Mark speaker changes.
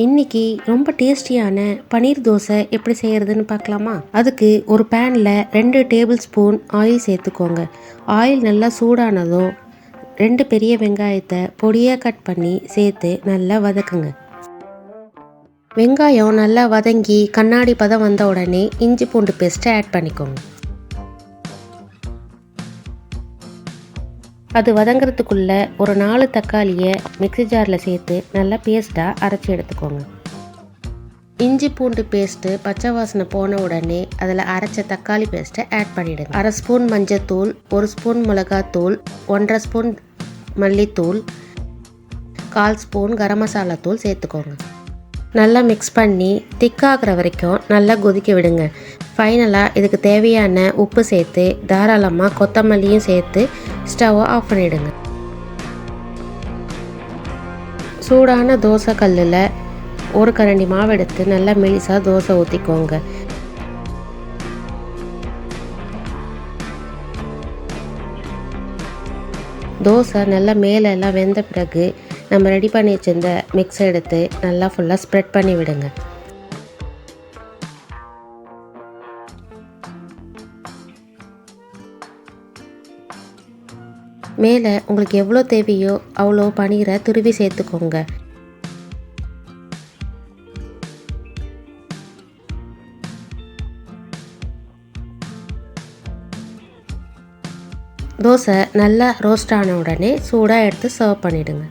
Speaker 1: இன்னைக்கு ரொம்ப டேஸ்டியான பன்னீர் தோசை எப்படி செய்யறதுன்னு பார்க்கலாமா? அதுக்கு ஒரு பேனில் 2 டேபிள் ஸ்பூன் ஆயில் சேர்த்துக்கோங்க. ஆயில் நல்லா சூடானதும் 2 பெரிய வெங்காயத்தை பொடியாக கட் பண்ணி சேர்த்து நல்லா வதக்குங்க. வெங்காயம் நல்லா வதங்கி கண்ணாடி பதம் வந்த உடனே இஞ்சி பூண்டு பேஸ்ட்டை ஆட் பண்ணிக்கோங்க. அது வதங்கிறதுக்குள்ளே ஒரு 4 தக்காளியை மிக்ஸி ஜாரில் சேர்த்து நல்லா பேஸ்ட்டாக அரைச்சி எடுத்துக்கோங்க. இஞ்சி பூண்டு பேஸ்ட்டு பச்சை வாசனை போன உடனே அதில் அரைச்ச தக்காளி பேஸ்ட்டை ஆட் பண்ணிவிடுங்க. 1/2 ஸ்பூன் மஞ்சத்தூள், 1 ஸ்பூன் மிளகாத்தூள், 1/2 ஸ்பூன் மல்லித்தூள், 1/4 ஸ்பூன் கரம் மசாலா தூள் சேர்த்துக்கோங்க. நல்லா மிக்ஸ் பண்ணி திக்காகிற வரைக்கும் நல்லா கொதிக்க விடுங்க. ஃபைனலாக இதுக்கு தேவையான உப்பு சேர்த்து தாராளமாக கொத்தமல்லியும் சேர்த்து ஸ்டவ்வை ஆஃப் பண்ணிவிடுங்க. சூடான தோசை கல்லில் ஒரு கரண்டி மாவு எடுத்து நல்லா மெலிசாக தோசை ஊற்றிக்கோங்க. தோசை நல்லா மேலே எல்லாம் வெந்த பிறகு நம்ம ரெடி பண்ணி வச்சிருந்த மிக்ஸ் எடுத்து நல்லா ஃபுல்லாக ஸ்ப்ரெட் பண்ணி விடுங்க. மேலே உங்களுக்கு எவ்வளோ தேவையோ அவ்வளோ பன்னீரை துருவி சேர்த்துக்கோங்க. தோசை நல்லா ரோஸ்ட் ஆன உடனே சூடாக எடுத்து சர்வ் பண்ணிவிடுங்க.